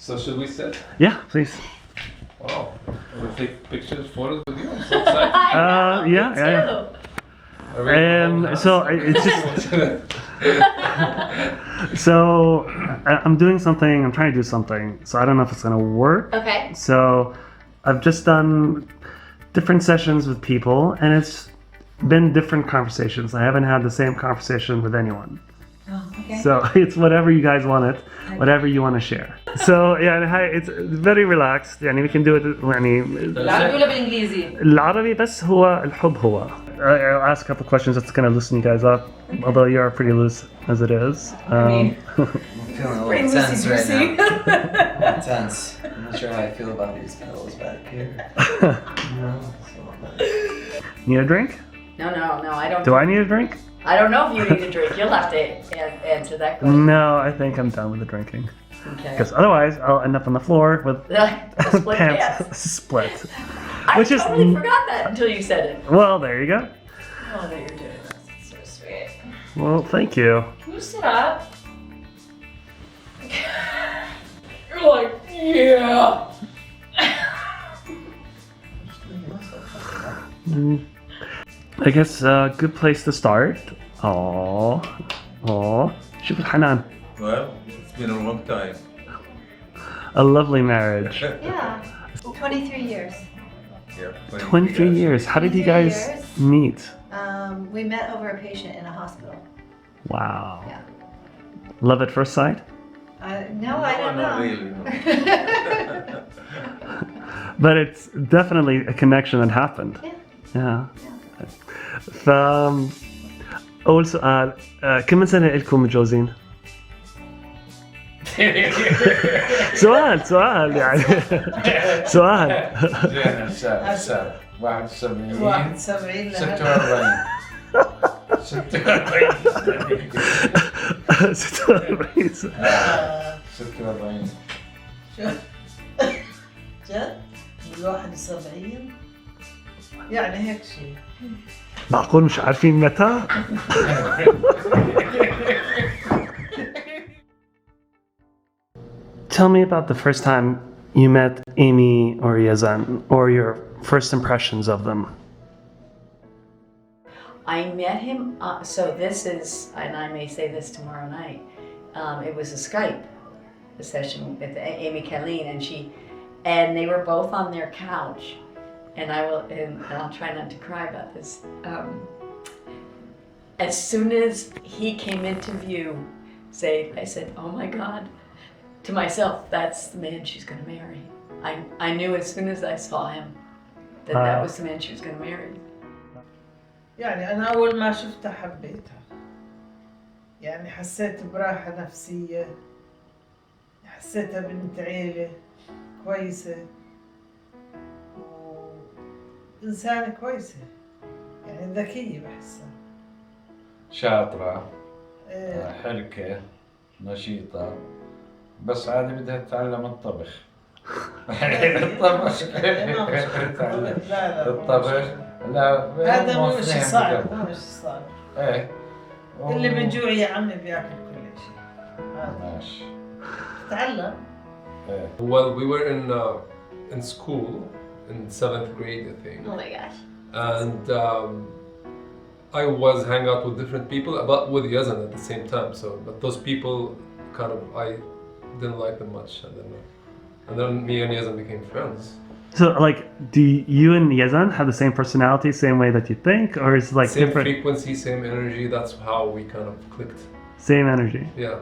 So should we sit? Yeah, please. Wow. We'll take pictures, photos with you. I'm so excited. Yeah. Are we all So hands? it's just so I'm doing something. I'm trying to do something. So I don't know if it's gonna work. Okay. So I've just done different sessions with people, and it's been different conversations. I haven't had the same conversation with anyone. Oh, okay. So it's whatever you guys want it, whatever you want to share. So yeah, it's very relaxed. يعني we can do it. يعني العربي ولا بالانجليزي؟ العربي بس هو الحب هو. I'll ask a couple questions just to kind of loosen you guys up, although you're pretty loose as it is. I'm feeling a little tense right now. Tense. I'm not sure how I feel about these pedals back here. Need a drink? No, I don't. Do I need a drink? I don't know if you need a drink. You'll have to answer that question. No, I think I'm done with the drinking. Okay. Because otherwise, I'll end up on the floor with Split pants pants. split. I Which is- totally forgot that until you said it. Well, there you go. Oh, that you're doing this. It's so sweet. Well, thank you. Can you sit up? You're like, yeah. I guess a good place to start. Aww. شوف الحنان. Well, it's been a long time. A lovely marriage. Yeah, 23 years. Yeah, 23 years. How did you 23 guys years. meet? We met over a patient in a hospital. Wow. Yeah. Love at first sight? No, I don't not know. really. No. But it's definitely a connection that happened. Yeah. ف أول سؤال كم من سنة لكم متجوزين؟ سؤال يعني سؤال 71 71 46 سنة. 46 جد؟ من 71 يعني هيك شيء. معقول مش عارفين متى؟ Tell me about the first time you met Amy or Yazan, or your first impressions of them. I met him, so this is, and I may say this tomorrow night, it was a Skype session with Amy Kaleen, and they were both on their couch, and I'll try not to cry about this. As soon as he came into view, I said, oh my God, to myself, that's the man she's gonna marry. I knew as soon as I saw him that was the man she was gonna marry. يعني أنا أول ما شفتها حبيتها. يعني حسيت براحة نفسية. حسيتها بنت عيلة كويسة. وإنسانة كويسة. يعني ذكية بحسها. شاطرة إيه. حركة نشيطة بس عادي بدها تتعلم الطبخ. الطبخ لا الطبخ لا هذا مو مش اثنين صعب بدهم. مش صعب. ايه اللي بجوع يا عمي بياكل كل شيء. ماشي. تعلم. ايه Well, we were in school in 7th grade, I think. Oh my gosh. And I was hanging out with different people, but with Yazan at the same time. But those people I didn't like them much, and then me and Yazan became friends. So, like, do you and Yazan have the same personality, same way that you think, or is it like Same different? frequency, same energy. That's how we kind of clicked. Same energy. Yeah.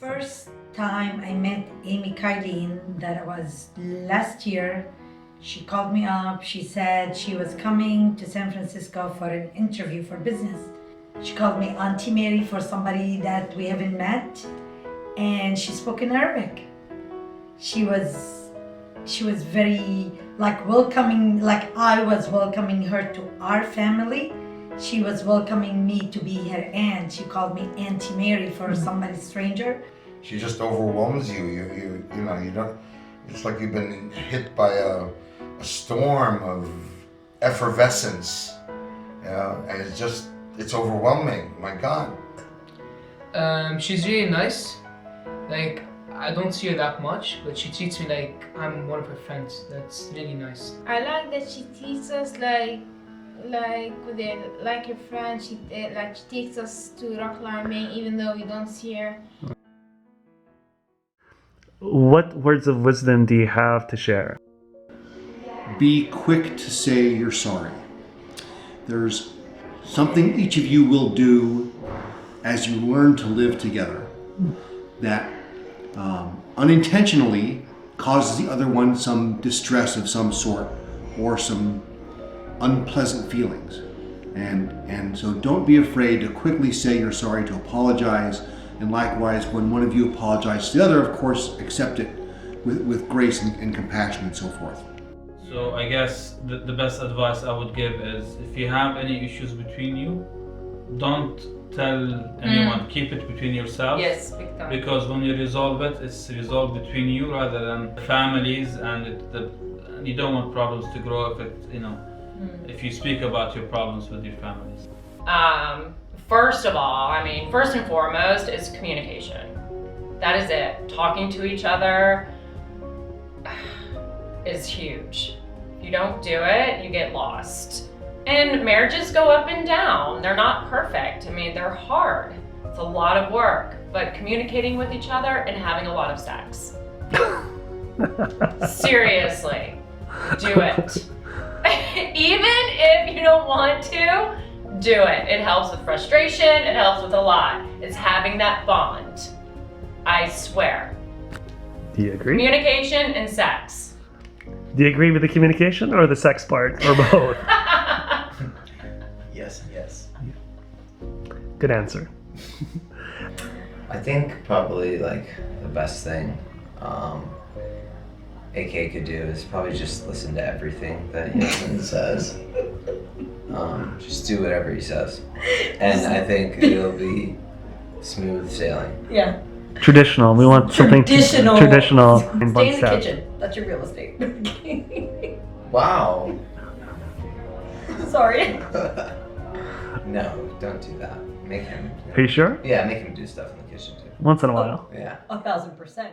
First time I met Amy Kailin, that was last year. She called me up. She said she was coming to San Francisco for an interview for business. She called me Auntie Mary for somebody that we haven't met, and she spoke in Arabic. She was very welcoming, like I was welcoming her to our family. She was welcoming me to be her aunt. She called me Auntie Mary for somebody stranger. She just overwhelms you. You know, you don't. It's like you've been hit by a storm of effervescence. And it's overwhelming. My God. She's really nice. Like I don't see her that much, but she treats me like I'm one of her friends. That's really nice. I like that she teaches us like her friend. She takes us to rock climbing even though we don't see her. What words of wisdom do you have to share? Be quick to say you're sorry. There's something each of you will do as you learn to live together that unintentionally causes the other one some distress of some sort or some unpleasant feelings. And so don't be afraid to quickly say you're sorry, to apologize. And likewise, when one of you apologizes to the other, of course, accept it with grace and compassion and so forth. So I guess the best advice I would give is if you have any issues between you, don't tell anyone, keep it between yourselves. Yes, big time. Because when you resolve it, it's resolved between you rather than families, and you don't want problems to grow if you speak about your problems with your families. First of all, first and foremost is communication. That is it. Talking to each other is huge. If you don't do it, you get lost. And marriages go up and down. They're not perfect. They're hard. It's a lot of work, but communicating with each other and having a lot of sex. Seriously, do it. Even if you don't want to, do it. It helps with frustration, it helps with a lot. It's having that bond. I swear. Do you agree? Communication and sex. Do you agree with the communication or the sex part, or both? Yes, yes. Good answer. I think probably the best thing AK could do is probably just listen to everything that Yasmin says. Just do whatever he says. And I think it'll be smooth sailing. Yeah. Traditional. We want something traditional. Stay in the kitchen. That's your real estate. Wow. Sorry. No, don't do that. Make him. Are you sure? Yeah, make him do stuff in the kitchen too. Once in a while. Yeah. 1,000%.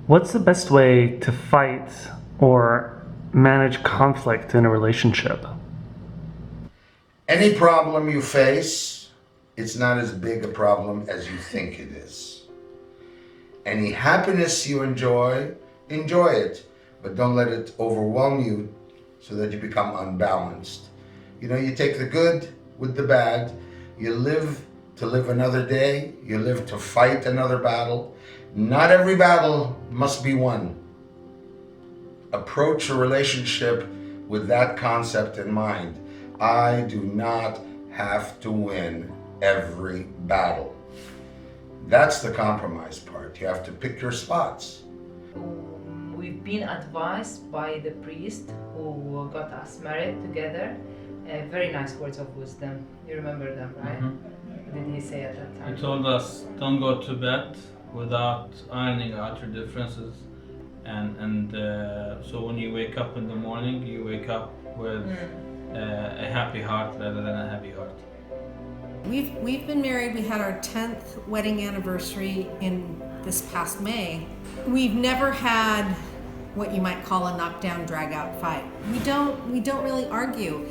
What's the best way to fight or manage conflict in a relationship? Any problem you face, it's not as big a problem as you think it is. Any happiness you enjoy it, but don't let it overwhelm you so that you become unbalanced. You take the good with the bad, you live to live another day, you live to fight another battle. Not every battle must be won. Approach a relationship with that concept in mind. I do not have to win every battle. That's the compromise part. You have to pick your spots. We've been advised by the priest who got us married together. Very nice words of wisdom. You remember them, right? What did he say at that time? He told us, don't go to bed without ironing out your differences. And so when you wake up in the morning, you wake up with a happy heart rather than a heavy heart. We've been married. We had our 10th wedding anniversary in this past May. We've never had what you might call a knockdown, drag-out fight. We don't really argue,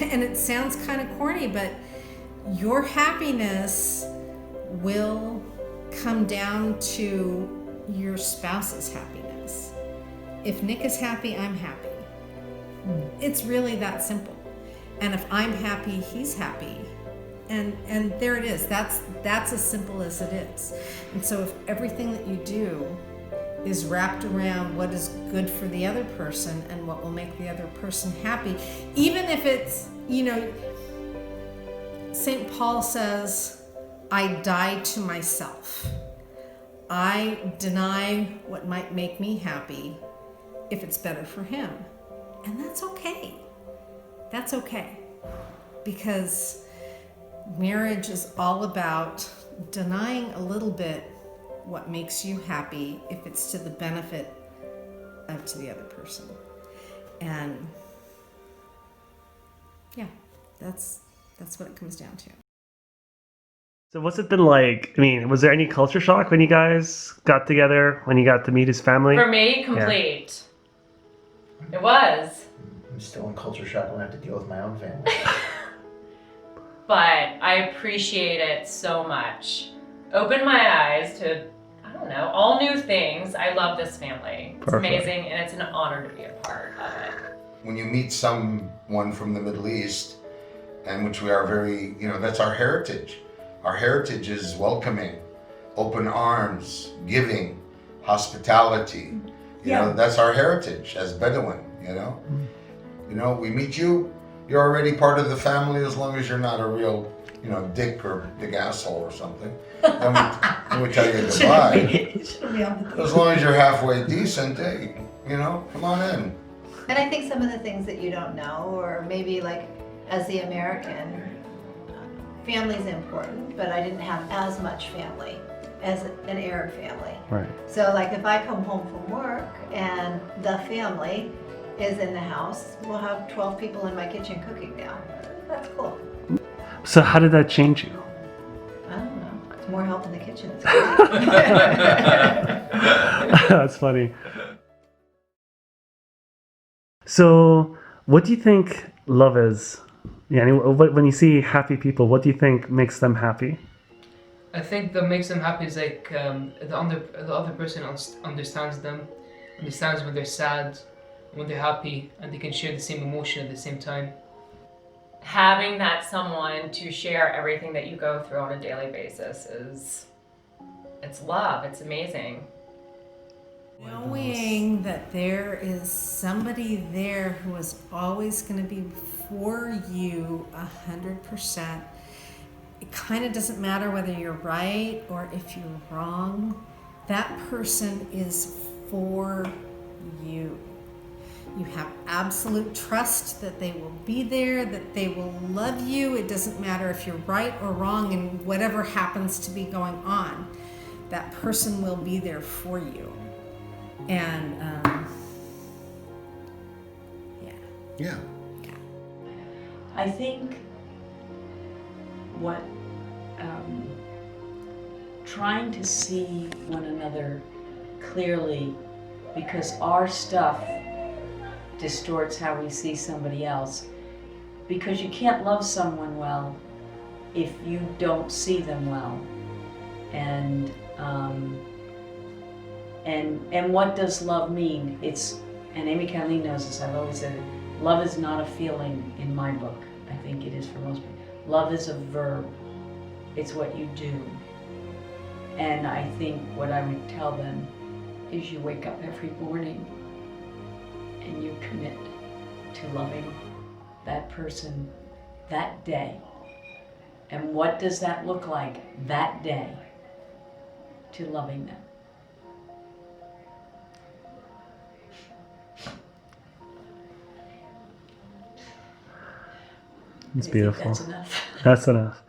and it sounds kind of corny, but your happiness will come down to your spouse's happiness. If Nick is happy, I'm happy. It's really that simple. And if I'm happy, he's happy. And there it is. That's as simple as it is. And so if everything that you do is wrapped around what is good for the other person and what will make the other person happy, even if it's, St. Paul says, I die to myself. I deny what might make me happy if it's better for him. And that's okay. That's okay. Because marriage is all about denying a little bit what makes you happy if it's to the benefit to the other person. And yeah, that's what it comes down to. So what's it been like? I mean, was there any culture shock when you guys got together, when you got to meet his family? For me, complete. It was. I'm still in culture shock when I have to deal with my own family. But I appreciate it so much. Opened my eyes to, I don't know, all new things. I love this family. It's Perfect. amazing, and it's an honor to be a part of it. When you meet someone from the Middle East, and which we are very, that's our heritage. Our heritage is welcoming, open arms, giving, hospitality. That's our heritage as Bedouin, we meet you, you're already part of the family as long as you're not a real, dick or big asshole or something. Then we tell you goodbye. As long as you're halfway decent, hey, come on in. And I think some of the things that you don't know, or maybe like as the American, family's important, but I didn't have as much family as an Arab family. Right. So like if I come home from work and the family is in the house, we'll have 12 people in my kitchen cooking now. That's cool. So how did that change you? I don't know. It's more help in the kitchen. It's That's funny. So what do you think love is? Yeah, when you see happy people, what do you think makes them happy? I think that makes them happy is like the other person understands them, understands when they're sad, when they're happy, and they can share the same emotion at the same time. Having that someone to share everything that you go through on a daily basis it's love. It's amazing. Knowing that there is somebody there who is always going to be for you 100%. It kind of doesn't matter whether you're right or if you're wrong. That person is for you. You have absolute trust that they will be there, that they will love you. It doesn't matter if you're right or wrong and whatever happens to be going on. That person will be there for you. And yeah. I think what trying to see one another clearly, because our stuff distorts how we see somebody else, because you can't love someone well if you don't see them well. And what does love mean? And Amy Kathleen knows this, I've always said it, love is not a feeling in my book. I think it is for most people. Love is a verb. It's what you do. And I think what I would tell them is you wake up every morning and you commit to loving that person that day. And what does that look like that day to loving them? It's beautiful. That's enough. That's enough.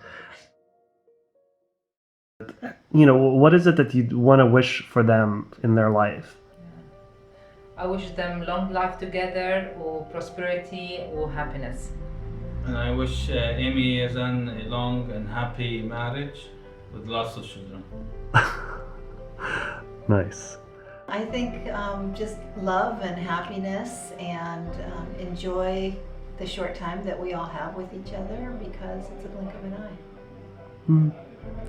What is it that you want to wish for them in their life? I wish them long life together, or prosperity, or happiness. And I wish Amy is in a long and happy marriage with lots of children. Nice. I think just love and happiness, and enjoy the short time that we all have with each other, because it's a blink of an eye.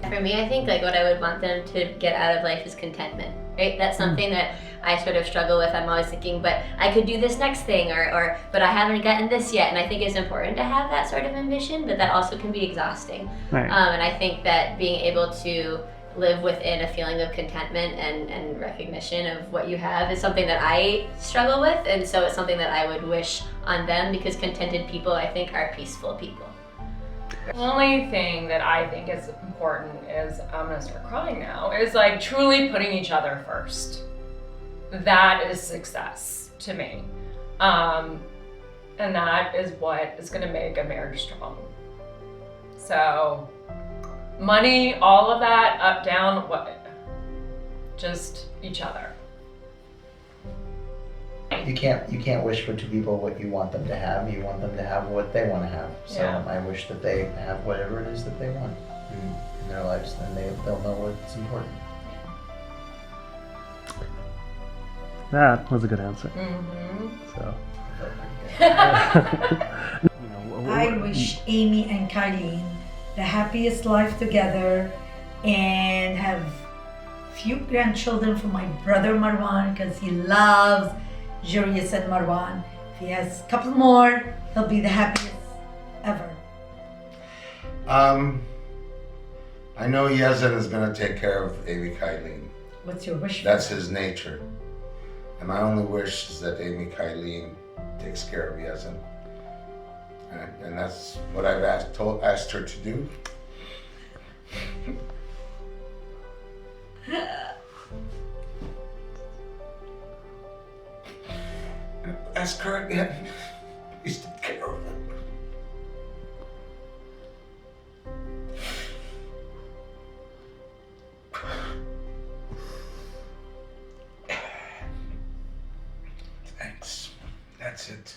For me, I think like what I would want them to get out of life is contentment, right? That's something that I sort of struggle with. I'm always thinking, but I could do this next thing, or but I haven't gotten this yet. And I think it's important to have that sort of ambition, but that also can be exhausting. Right. And I think that being able to live within a feeling of contentment and recognition of what you have is something that I struggle with, and so it's something that I would wish on them, because contented people, I think, are peaceful people. The only thing that I think is important is, I'm gonna start crying now, is like truly putting each other first. That is success to me. And that is what is gonna make a marriage strong. So, money, all of that, up, down, what? Just each other. You can't wish for two people what you want them to have. You want them to have what they want to have. So Yeah. I wish that they have whatever it is that they want. in their lives, then they'll know what's important. That was a good answer. So. I wish Amy and Kylie the happiest life together and have few grandchildren for my brother Marwan because he loves Julius and Marwan. If he has a couple more, he'll be the happiest ever. I know Yezin is going to take care of Amy Kylene. What's your wish? That's his nature. And my only wish is that Amy Kylene takes care of Yezin. And that's what I've asked her to do. Ask her again. Please take care of him. Thanks. That's it.